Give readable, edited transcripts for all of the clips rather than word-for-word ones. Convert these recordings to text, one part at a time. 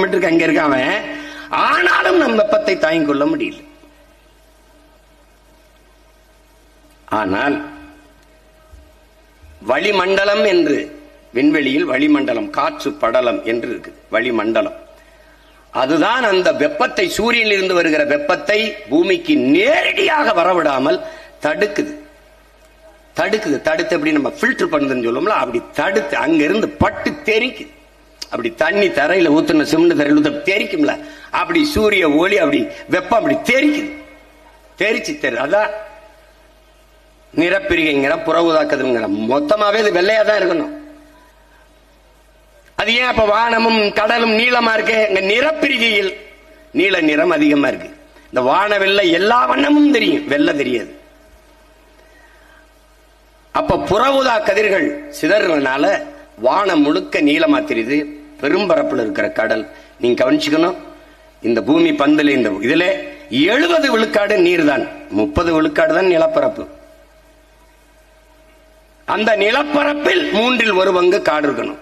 கிலோமீட்டருக்கு அங்க இருக்காம, ஆனாலும் நம் வெப்பத்தை தாங்கிக் கொள்ள முடியல. ஆனால் வளிமண்டலம் என்று, விண்வெளியில் வளிமண்டலம், காற்று படலம் என்று இருக்கு, வளிமண்டலம். அதுதான் அந்த வெப்பத்தை, சூரியனில் இருந்து வருகிற வெப்பத்தை பூமிக்கு நேரடியாக வரவிடாமல் தடுக்குது. தடுத்து எப்படி நம்ம ஃபில்டர் பண்ணுதுன்னு சொல்லுவோம்ல, அப்படி தடுத்து அங்கிருந்து பட்டு தெரிக்குது. அப்படி தண்ணி தரையில ஊத்துன சிமெண்ட் தரையில் ஊத்த தெரிக்கும்ல, அப்படி சூரிய ஒளி அப்படி வெப்பம் அப்படி தெரிக்குது. தெரிச்சு அதான் நிறப்பிரிகைங்கிற, புற ஊதாக்கதிர்ங்கிற, மொத்தமாவே இது வெள்ளையா தான் இருக்கணும். அது ஏன் அப்ப வானமும் கடலும் நீளமா இருக்கு? நிறப்பிரிகையில் நீல நிறம் அதிகமா இருக்கு. இந்த வானவெல்ல எல்லா வண்ணமும் தெரியும், வெள்ளை தெரியாது. அப்ப புற ஊதா கதிர்கள் சிதறதுனால வானம் முழுக்க நீளமா தெரியுது. பெரும்பரப்புல இருக்கிற கடல் நீங்க கவனிச்சுக்கணும். இந்த பூமி பந்துல இந்த இதுல 70 விழுக்காடு நீர் தான், 30 விழுக்காடு தான் நிலப்பரப்பு. அந்த நிலப்பரப்பில் 1/3 பங்கு காடு இருக்கணும்.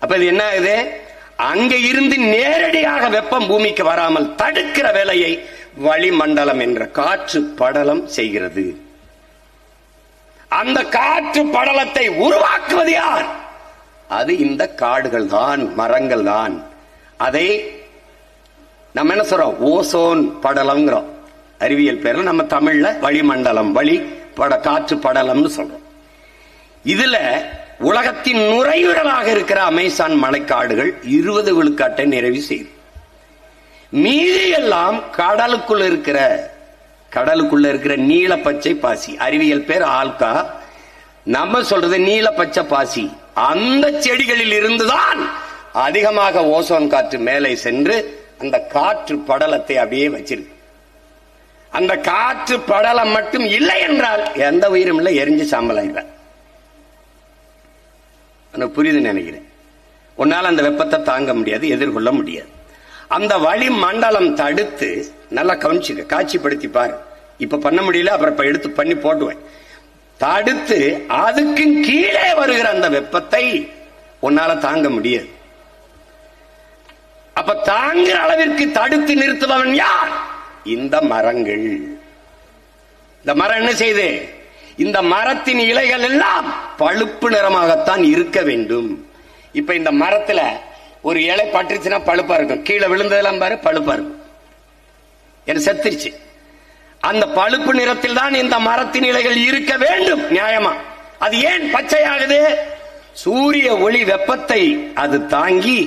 அப்ப இது என்ன ஆகுது? அங்க இருந்து நேரடியாக வெப்பம் பூமிக்கு வராமல் தடுக்கிற வேலையை வளிமண்டலம் என்ற காற்று படலம் செய்கிறது. அந்த காற்று படலத்தை உருவாக்குவது யார்? அது இந்த காடுகள் தான், மரங்கள் தான். அதை நம்ம என்ன சொல்றோம்? ஓசோன் படலம்ங்கிறோம். அறிவியல் பேர்ல நம்ம தமிழ்ல வளிமண்டலம், காற்று படலம்னு சொல்றோம். இதுல உலகத்தின் நுரையீரலாக இருக்கிற அமேசான் மலைக்காடுகள் 20 விழுக்காட்டை நிறைவு செய்யும். மீதி எல்லாம் கடலுக்குள்ள இருக்கிற நீல பச்சை பாசி, அறிவியல் பேர் ஆல்கா, நம்ம சொல்றது நீல பச்சை பாசி. அந்த செடிகளில் இருந்துதான் அதிகமாக ஓசோன் காற்று மேலே சென்று அந்த காற்று படலத்தை அப்படியே வச்சிருக்கு. அந்த காற்று படலம் மட்டும் இல்லை என்றால் எந்த உயிரும் இல்லை, எரிஞ்சு சாம்பலாயிர. புரியுது நினைக்கிறேன். உன்னால அந்த வெப்பத்தை தாங்க முடியாது, எதிர்கொள்ள முடியாது. அந்த வளிமண்டலம் தடுத்து, நல்லா கவனிச்சுக்க, காட்சிப்படுத்தி பாரு. இப்ப பண்ண முடியல, அப்புறம் எடுத்து பண்ணி போட்டுவேன். தடுத்து அதுக்கு கீழே வருகிற அந்த வெப்பத்தை உன்னால தாங்க முடியாது. அப்ப தாங்குற அளவிற்கு தடுத்து நிறுத்துபவன் யார்? இந்த மரங்கள். இந்த மரம் என்ன செய்யுது? இந்த மரத்தின் இலைகள் எல்லாம் பழுப்பு நிறமாகத்தான் இருக்க வேண்டும். இப்ப இந்த மரத்துல ஒரு இலை பட்டுச்சுன்னா பழுப்பா இருக்கும், கீழே விழுந்ததெல்லாம் பாரு பழுப்பா இருக்கும், என்ன செத்துருச்சு. அந்த பழுப்பு நிறத்தில் தான் இந்த மரத்தின் இலைகள் இருக்க வேண்டும் நியாயமா. அது ஏன் பச்சையாகுது? சூரிய ஒளி வெப்பத்தை அது தாங்கி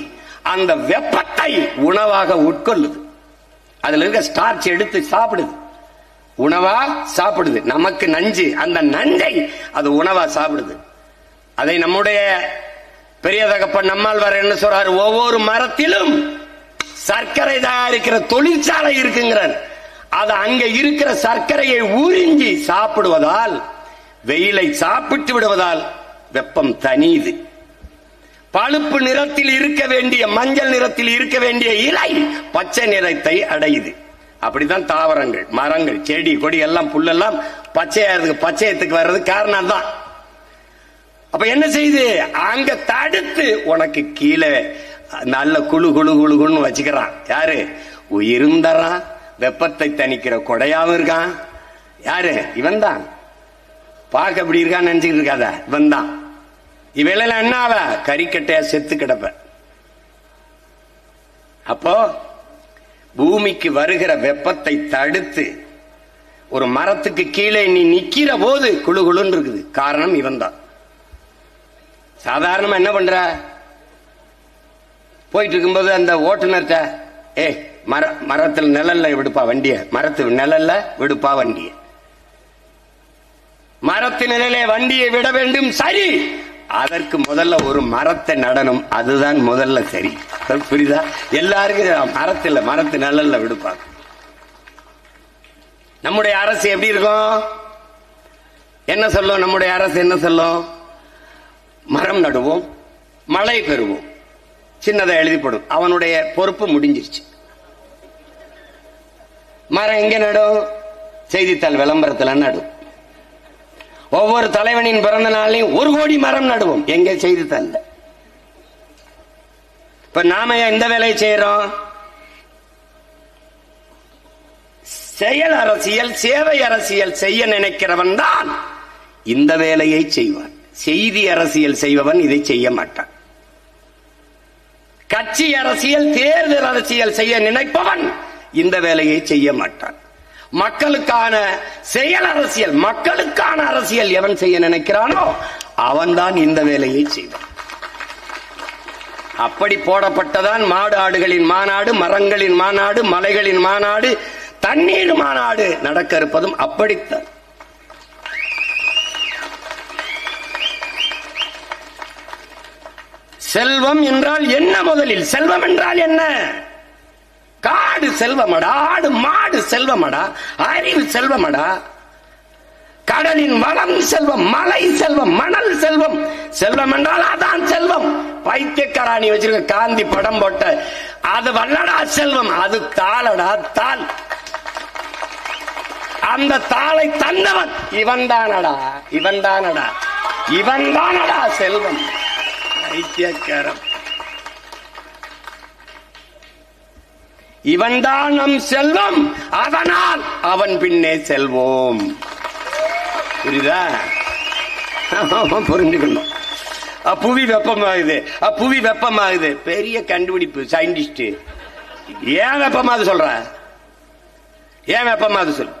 அந்த வெப்பத்தை உணவாக உட்கொள்ளுது. அதுல இருக்க ஸ்டார்ச் எடுத்து சாப்பிடுது, உணவா சாப்பிடுது. நமக்கு நஞ்சு, அந்த நஞ்சை அது உணவா சாப்பிடுது. அதை நம்முடைய பெரிய தகப்பன் நம்மாழ்வார் என்ன சொல்றாரு? ஒவ்வொரு மரத்திலும் சர்க்கரை தயாரிக்கிற தொழிற்சாலை இருக்குங்கிறார். அது அங்க இருக்கிற சர்க்கரையை உறிஞ்சி சாப்பிடுவதால், வெயிலை சாப்பிட்டு விடுவதால் வெப்பம் தனியுது. பழுப்பு நிறத்தில் இருக்க வேண்டிய, மஞ்சள் நிறத்தில் இருக்க வேண்டிய இலை பச்சை நிறத்தை அடையுது. அப்படித்தான் தாவரங்கள், மரங்கள், செடி கொடி எல்லாம் புல்லெல்லாம் பச்சையத்துக்கு வர்றது காரணம் தான். அப்ப என்ன செய்யுது? அங்க தடுத்து உனக்கு கீழே நல்ல குழு குழு குழுன்னு வச்சுக்கிறான். யாரு? உயிரும் தரான், வெப்பத்தை தணிக்கிற கொடையாவும் இருக்கான். யாரு? இவன் தான். பார்க்க எப்படி இருக்கான்னு நினைச்சுக்கிட்டு இருக்காத, இவன் தான். இவையில என்ன ஆவ? கறிக்கட்டையா செத்து கிடப்ப. அப்போ பூமிக்கு வருகிற வெப்பத்தை தடுத்து ஒரு மரத்துக்கு கீழே நீ நிக்கிற போது குழு குழுன்னு இருக்குது. காரணம் இவன் தான். சாதாரணமா என்ன பண்ற? போயிட்டு இருக்கும்போது அந்த ஓட்டுநர்கிட்ட, மரத்தில் நிழல்ல விடுப்பா வண்டிய, மரத்து நிழல்ல விடுப்பா வண்டிய, மரத்து நிழலே வண்டியை விட வேண்டும். சரி, அதற்கு முதல்ல ஒரு மரத்தை நடணும், அதுதான் முதல்ல சரி. புரியுதா? எல்லாருக்கும் மரத்தில், மரத்து நிழல்ல விடுப்பாங்க. நம்முடைய அரசு எப்படி இருக்கும்? என்ன சொல்லும்? நம்முடைய அரசு என்ன சொல்லும்? மரம் நடுவோம், மழை பெறுவோம், சின்னதை எழுதி போடும். அவனுடைய பொறுப்பு முடிஞ்சிருச்சு. மரம் எங்க நடும்? செய்தித்தாள் விளம்பரத்தில் நடும். ஒவ்வொரு தலைவனின் பிறந்த நாளையும் 1 கோடி மரம் நடுவோம். எங்க? செய்தித்தாள். இப்ப நாம இந்த வேலையை செய்யறோம். செயல் அரசியல், சேவை அரசியல் செய்ய நினைக்கிறவன் தான் இந்த வேலையை செய்வான். செய்தி அரசியல் செய்பவன் இதை செய்ய மாட்டான். கட்சி அரசியல், தேர்தல் அரசியல் செய்ய நினைப்பவன் இந்த வேலையை செய்ய மாட்டான். மக்களுக்கான செயல் அரசியல், மக்களுக்கான அரசியல் எவன் செய்ய நினைக்கிறானோ அவன்தான் இந்த வேலையை செய்வான். அப்படி போடப்பட்டதான் மாடு ஆடுகளின் மாநாடு, மரங்களின் மாநாடு, மலைகளின் மாநாடு, தண்ணீர் மாநாடு நடக்க இருப்பதும் அப்படித்தான். செல்வம் என்றால் என்ன? முதலில் செல்வம் என்றால் என்ன? காடு செல்வமடா, ஆடு மாடு செல்வமடா, அறிவு செல்வமடா, கடலின் வளம் செல்வம், மலை செல்வம், மணல் செல்வம். செல்வம் என்றால் அதான் செல்வம். பைத்தியக்காராணி வச்சிருக்க காந்தி படம் போட்ட அது வல்லடா செல்வம், அது தாளடா தாள். அந்த தாளை தந்தவன் இவன் தானடா, இவன் தானடா, இவன் தானடா செல்வம். பைத்தியக்காரன் இவன்தான் நம் செல்வம், அதனால் அவன் பின்னே செல்வோம். புரியுதா? புரிஞ்சுக்கணும். புவி வெப்பமாகுது, புவி வெப்பமாகுது, பெரிய கண்டுபிடிப்பு. சயின்டிஸ்ட் ஏன் வெப்பமாகுது சொல்ற? ஏன் வெப்பமாகுது சொல்?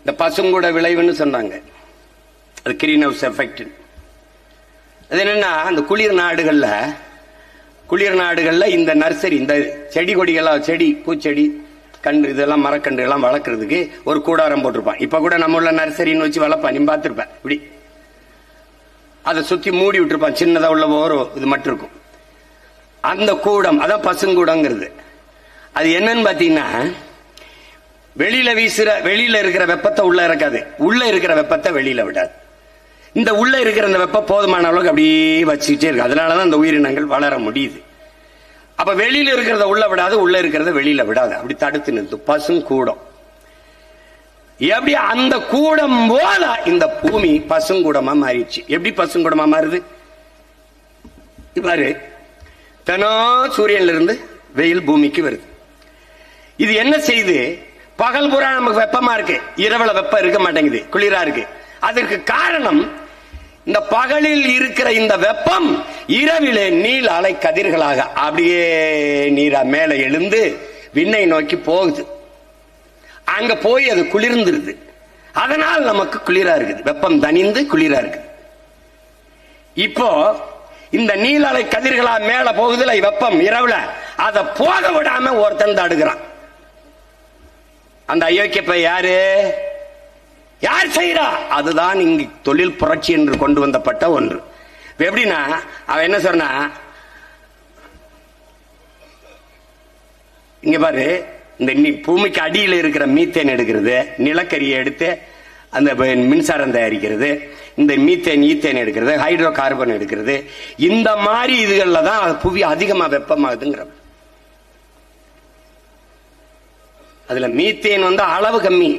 இந்த பசுங்கூட விளைவுன்னு சொன்னாங்க, அது கிரீன் ஹவுஸ் எஃபெக்ட். அது என்னன்னா, அந்த குளிர் நாடுகள்ல இந்த நர்சரி, இந்த செடி கொடிகள்லாம், செடி பூச்செடி கன்று இதெல்லாம் மரக்கன்று எல்லாம் வளர்க்கறதுக்கு ஒரு கூடாரம் போட்டிருப்பான். இப்ப கூட நம்ம உள்ள நர்சரின்னு வச்சு வளர்ப்பான், நீ பார்த்திருப்பேன். இப்படி அதை சுத்தி மூடி விட்டுருப்பான், சின்னதா உள்ள ஒரு இது மட்டும் இருக்கும். அந்த கூடம் அதான் பசுங்கூடங்கிறது. அது என்னன்னு பாத்தீங்கன்னா, வெளியில இருக்கிற வெப்பத்தை உள்ள இறக்காது, உள்ள இருக்கிற வெப்பத்தை வெளியில விடாது. இந்த உள்ள இருக்கிற அந்த வெப்பம் போதுமான அளவுக்கு அப்படியே வச்சுக்கிட்டே இருக்கு. அதனாலதான் இந்த உயிரினங்கள் வளர முடியுது. அப்ப வெளியில இருக்கிறத உள்ள விடாது, உள்ள இருக்கிறத வெளியில விடாது, அப்படி தடுத்து நிறுத்தும் பசுங்கூடம். எப்படி அந்த கூடம் போல இந்த பூமி பசுங்கூடமா மாறிடுச்சு. எப்படி பசுங்கூடமா மாறுது பாரு. தினம் சூரியன்ல இருந்து வெயில் பூமிக்கு வருது. இது என்ன செய்யுது? பகல் பூரா நமக்கு வெப்பமா இருக்கு, இரவுல வெப்பம் இருக்க மாட்டேங்குது, குளிரா இருக்கு. அதற்கு காரணம், இந்த பகலில் இருக்கிற இந்த வெப்பம் இரவிலே நீல அலை கதிர்களாக அப்படியே நீரா மேல எழுந்து விண்ணை நோக்கி போகுது. அங்க போய் அது குளிர்ந்துருது. அதனால் நமக்கு குளிரா இருக்குது, வெப்பம் தணிந்து குளிரா இருக்கு. இப்போ இந்த நீல அலை கதிர்களா மேல போகுதுல வெப்பம் இரவுல, அதை போக விடாம ஒருத்தன் தடுக்கிறான். அந்த அயோக்கியப்ப யாரு? யார் செய்யறா? அதுதான் இங்கு தொழில் புரட்சி என்று கொண்டு வந்தப்பட்ட ஒன்று. எப்படின்னா, அவன் என்ன சொன்னா, இங்க பாரு, இந்த பூமிக்கு அடியில் இருக்கிற மீத்தேன் எடுக்கிறது, நிலக்கரியை எடுத்து அந்த மின்சாரம் தயாரிக்கிறது, இந்த மீத்தேன் ஈத்தேன் எடுக்கிறது, ஹைட்ரோ கார்பன் எடுக்கிறது, இந்த மாதிரி இதுகள்ல தான் புவி அதிகமா வெப்பமாகுதுங்கிற. அதுல மீத்தேன் அளவு கம்மி,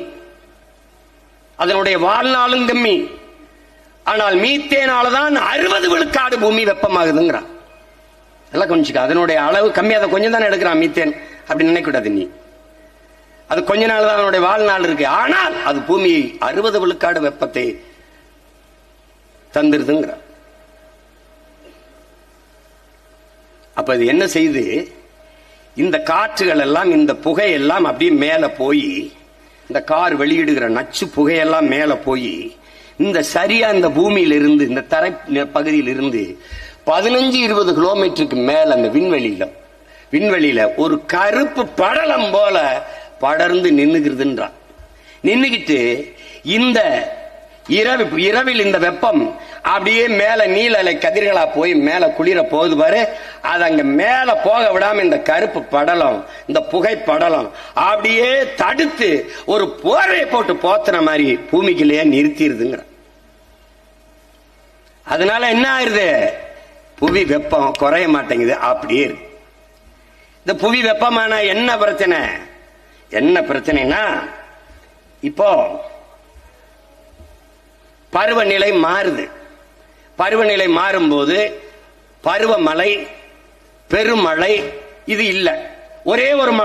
அதனுடைய வாழ்நாளும் கம்மி. ஆனால் மீத்தேனாலதான் 60 விழுக்காடு பூமி வெப்பமாகுதுங்கிறான். எல்லாம் கொஞ்சம் அதனுடைய அளவு கம்மி, அதை கொஞ்சம் தானே எடுக்கிறான் மீத்தேன், அப்படி நினைக்கூடாது நீ. அது கொஞ்ச நாள் தான் அதனுடைய வாழ்நாள் இருக்கு. ஆனால் அது பூமியை 60 விழுக்காடு வெப்பத்தை தந்துருதுங்கிற. அப்ப இது என்ன செய்யுது? இந்த காற்றுகள் எல்லாம், இந்த புகையெல்லாம் அப்படியே மேல போய், இந்த கார் வெளியிடுகிற நச்சு புகையெல்லாம் மேல போய், இந்த சரியா இந்த பூமியிலிருந்து, இந்த தரை பகுதியில் இருந்து 15-20 கிலோமீட்டருக்கு மேல அந்த விண்வெளியில ஒரு கருப்பு படலம் போல படர்ந்து நின்னுகிறதுன்றான். நின்னுகிட்டு இந்த இரவில் இந்த வெப்பம் அப்படியே மேல நீல அலை கதிர்களா போய் மேல குளிர போகுது பாரு. அது அங்க மேல போக விடாம இந்த கருப்பு படலம், இந்த புகை படலம் அப்படியே தடுத்து ஒரு போர்வை போட்டு போத்துன மாதிரி பூமிக்குள்ளேயே நிறுத்திடுதுங்கிற. அதனால என்ன ஆயிருது? புவி வெப்பம் குறைய மாட்டேங்குது, அப்படியே இருக்கு. இந்த புவி வெப்பமான என்ன பிரச்சனை? என்ன பிரச்சனைனா, இப்போ பருவநிலை மாறுது. பருவநிலை மாறும்போது பருவமழை, பெருமழை இது இல்ல. ஒரே ஒரு மழை